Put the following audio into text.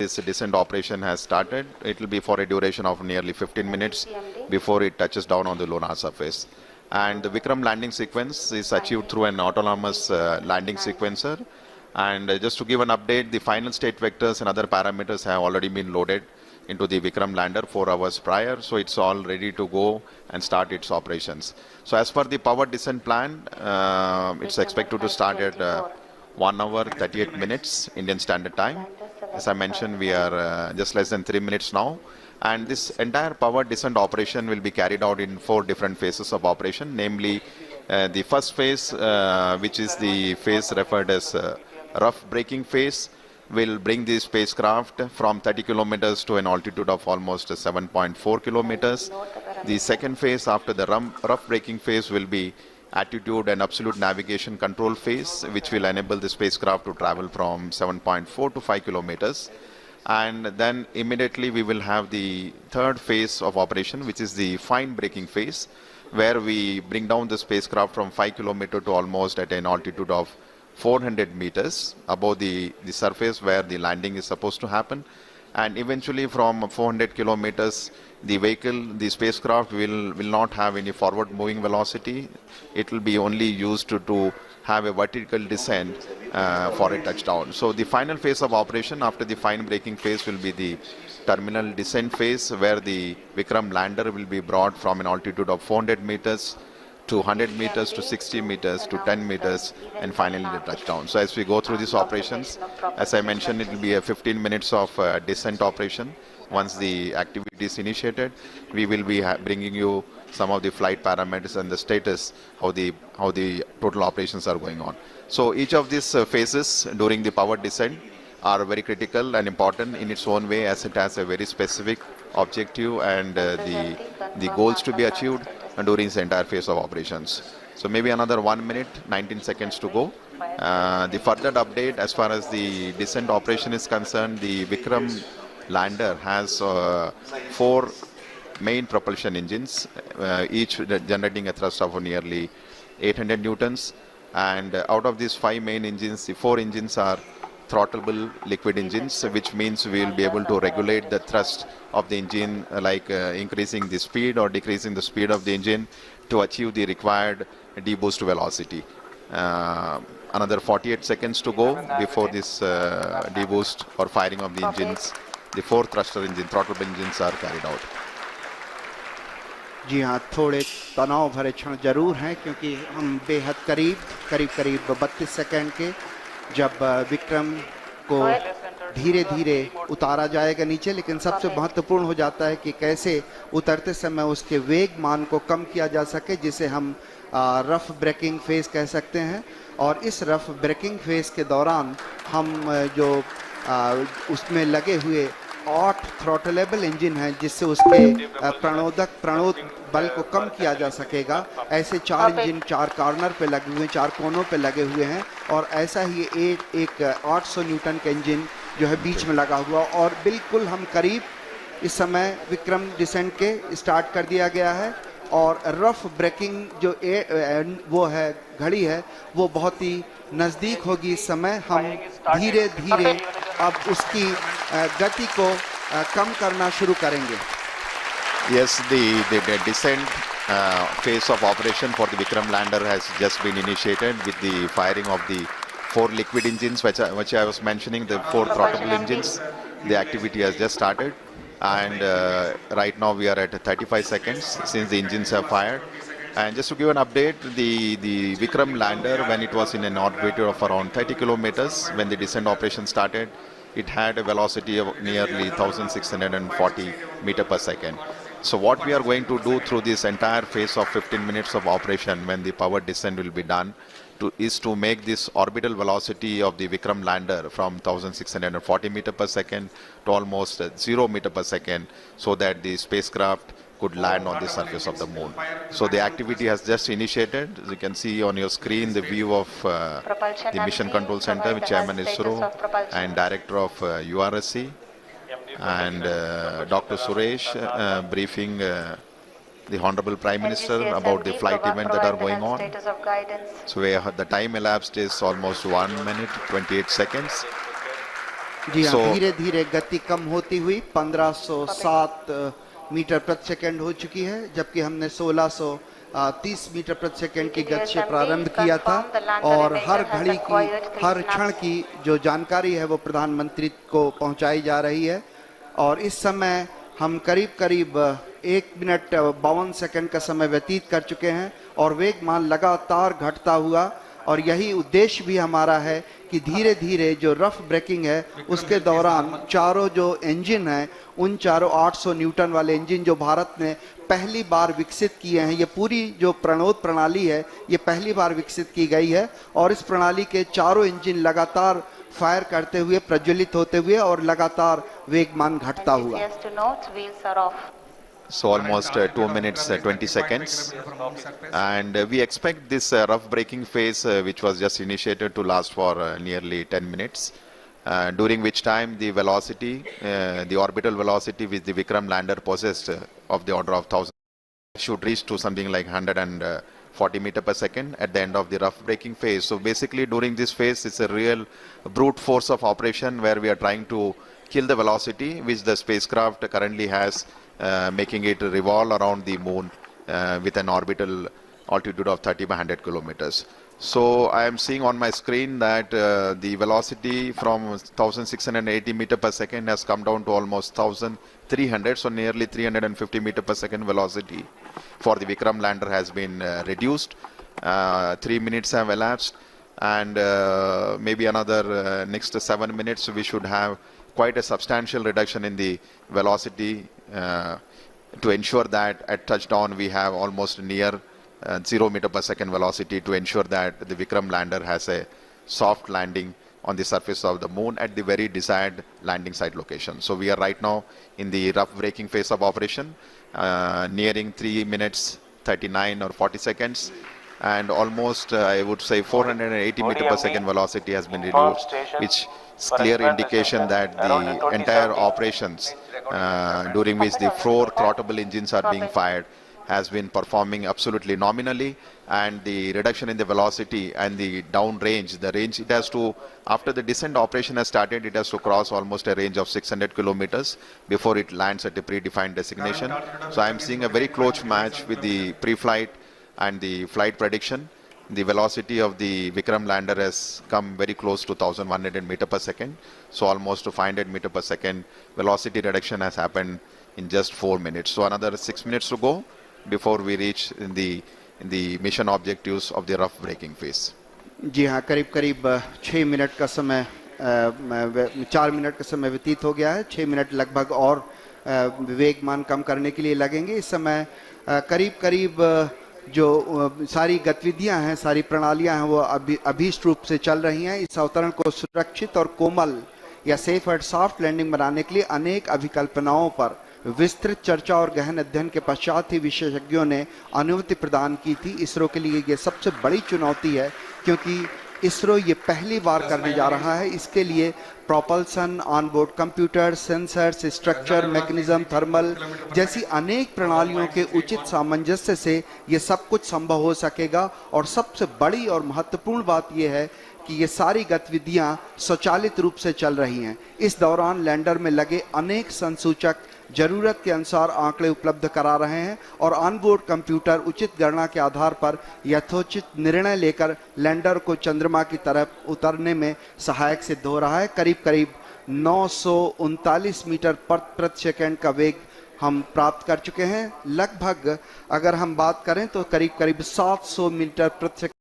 This descent operation has started. It will be for a duration of nearly 15 minutes before it touches down on the lunar surface. And the Vikram landing sequence is achieved through an autonomous landing sequencer. And just to give an update, the final state vectors and other parameters have already been loaded into the Vikram lander 4 hours prior. So it's all ready to go and start its operations. So as per the power descent plan, it's expected to start at 1 hour 38 minutes Indian Standard Time. As I mentioned, we are just less than 3 minutes now. And this entire power descent operation will be carried out in 4 different phases of operation, namely the first phase, which is the phase referred as rough braking phase, will bring the spacecraft from 30 kilometers to an altitude of almost 7.4 kilometers. The second phase after the rough braking phase will be attitude and absolute navigation control phase, which will enable the spacecraft to travel from 7.4 to 5 kilometers. And then immediately we will have the third phase of operation, which is the fine braking phase, where we bring down the spacecraft from 5 kilometers to almost at an altitude of 400 meters above the surface where the landing is supposed to happen. And eventually from 400 kilometers, the spacecraft will not have any forward moving velocity. It will be only used to have a vertical descent for a touchdown. So the final phase of operation after the fine braking phase will be the terminal descent phase, where the Vikram lander will be brought from an altitude of 400 meters to 100 meters to 60 meters to 10 meters and finally the touchdown. So as we go through these operations, as I mentioned, it will be a 15 minutes of descent operation. Once the activity is initiated, we will be bringing you some of the flight parameters and the status, how the total operations are going on. So each of these phases during the power descent are very critical and important in its own way, as it has a very specific objective and the goals to be achieved during this entire phase of operations. So maybe another 1 minute, 19 seconds to go. The further update as far as the descent operation is concerned, the Vikram lander has 4 main propulsion engines, each generating a thrust of nearly 800 newtons. And out of these 5 main engines, the 4 engines are throttleable liquid engines, which means we will be able to regulate the thrust of the engine, like increasing the speed or decreasing the speed of the engine to achieve the required deboost velocity. Another 48 seconds to go before this deboost or firing of the engines. The 4 thruster engine, throttleable engines are carried out. जी हाँ, थोड़े तनाव भरे क्षण जरूर हैं, क्योंकि हम बेहद करीब 32 सेकंड के जब विक्रम को धीरे धीरे उतारा जाएगा नीचे, लेकिन सबसे महत्वपूर्ण हो जाता है कि कैसे उतरते समय उसके वेग मान को कम किया जा सके, जिसे हम रफ ब्रेकिंग फेज कह सकते हैं। और इस रफ ब्रेकिंग फेज के दौरान हम जो उसमें लगे हुए 8 थ्रॉटलेबल इंजन हैं, जिससे उसके प्रणोद बल को कम किया जा सकेगा। ऐसे 4 इंजन 4 कॉर्नर पे लगे हुए हैं, 4 कोनों पे लगे हुए हैं, और ऐसा ही एक 800 न्यूटन का इंजन जो है बीच में लगा हुआ। और बिल्कुल हम करीब इस समय विक्रम डिसेंट के स्टार्ट कर दिया गया है, और रफ ब्रेकिंग जो वो है घड़ी है, वो बहुत ही नज़दीक होगी। इस समय हम धीरे धीरे अब उसकी गति को कम करना शुरू करेंगे। Yes, the descent phase of operation for the Vikram lander has just been initiated with the firing of the 4 liquid engines, which I was mentioning, the 4 throttleable engines. The activity has just started, and right now we are at 35 seconds since the engines have fired. And just to give an update, the Vikram lander, when it was in an orbit of around 30 kilometers, when the descent operation started, it had a velocity of nearly 1640 meters per second. So what we are going to do through this entire phase of 15 minutes of operation, when the power descent will be done, is to make this orbital velocity of the Vikram lander from 1640 meters per second to almost 0 meters per second, so that the spacecraft could land on the surface of the moon. So the activity has just initiated. As you can see on your screen, the view of the Mission Control Center with Chairman ISRO and Director of URSC, and Dr. Suresh briefing the Honorable Prime Minister about the flight event that are going on. So the time elapsed is almost 1 minute 28 seconds. जी हाँ, So धीरे धीरे गति कम होती हुई 1507 metre प्रति second हो चुकी है, जबकि हमने 1630 मीटर प्रति सेकंड की गति से प्रारंभ किया था। और हर घड़ी की, हर क्षण की जो जानकारी है वो प्रधानमंत्री को पहुंचाई जा रही है। और इस समय हम करीब करीब 1 मिनट 52 सेकंड का समय व्यतीत कर चुके हैं और वेगमान लगातार घटता हुआ। और यही उद्देश्य भी हमारा है कि धीरे धीरे जो रफ ब्रेकिंग है उसके दौरान चारों जो इंजन हैं, उन चारों 800 न्यूटन वाले इंजन जो भारत ने पहली बार विकसित किए हैं, ये पूरी जो प्रणोद प्रणाली है ये पहली बार विकसित की गई है। और इस प्रणाली के चारों इंजन लगातार फायर करते हुए, प्रज्वलित होते हुए और लगातार वेगमान घटता हुआ। So almost 2 minutes 20 seconds, and we expect this rough braking phase which was just initiated to last for nearly 10 minutes, during which time the velocity, the orbital velocity which the Vikram lander possessed of the order of 1000 should reach to something like 140 meter per second at the end of the rough braking phase. So basically during this phase it's a real brute force of operation where we are trying to kill the velocity which the spacecraft currently has, making it revolve around the moon with an orbital altitude of 30 by 100 kilometers. So I am seeing on my screen that the velocity from 1680 meter per second has come down to almost 1300, so nearly 350 meter per second velocity for the Vikram lander has been reduced. 3 minutes have elapsed, and maybe another next 7 minutes we should have quite a substantial reduction in the velocity to ensure that at touchdown we have almost near 0 meter per second velocity, to ensure that the Vikram lander has a soft landing on the surface of the moon at the very desired landing site location. So we are right now in the rough braking phase of operation, nearing 3 minutes 39 or 40 seconds, and almost I would say 480 meter per second velocity has been reduced, which is clear indication that the entire operations during which the 4 throttleable engines are being fired has been performing absolutely nominally, and the reduction in the velocity and the down range, the range it has to, after the descent operation has started, it has to cross almost a range of 600 kilometers before it lands at a predefined destination. So I am seeing a very close match with the pre-flight and the flight prediction. The velocity of the Vikram lander has come very close to 1100 meter per second. So almost to 500 meter per second velocity reduction has happened in just 4 minutes. So another 6 minutes to go before we reach in the mission objectives of the rough braking phase. जी हाँ, करीब करीब 6 minute का समय, 4 minute का समय व्यतीत हो गया है। 6 मिनट लगभग और वेगमान कम करने के लिए लगेंगे। इस समय करीब करीब जो सारी गतिविधियां हैं, सारी प्रणालियां हैं, वो अभीष्ट रूप से चल रही हैं। इस अवतरण को सुरक्षित और कोमल या सेफ एंड सॉफ्ट लैंडिंग बनाने के लिए अनेक अभिकल्पनाओं पर विस्तृत चर्चा और गहन अध्ययन के पश्चात ही विशेषज्ञों ने अनुमति प्रदान की थी। इसरो के लिए ये सबसे बड़ी चुनौती है, क्योंकि इसरो ये पहली बार करने जा रहा है। इसके लिए propulsion, onboard computer, sensors, structure, mechanism, thermal जैसी अनेक प्रणालियों के उचित सामंजस्य से ये सब कुछ संभव हो सकेगा। और सबसे बड़ी और महत्वपूर्ण बात यह है कि ये सारी गतिविधियां स्वचालित रूप से चल रही हैं। इस दौरान लैंडर में लगे अनेक संसूचक जरूरत के अनुसार आंकड़े उपलब्ध करा रहे हैं और ऑनबोर्ड कंप्यूटर उचित गणना के आधार पर यथोचित निर्णय लेकर लैंडर को चंद्रमा की तरफ उतरने में सहायक सिद्ध हो रहा है। करीब करीब 939 मीटर प्रति सेकंड का वेग हम प्राप्त कर चुके हैं। लगभग अगर हम बात करें तो करीब करीब 700 मीटर प्रति सेकंड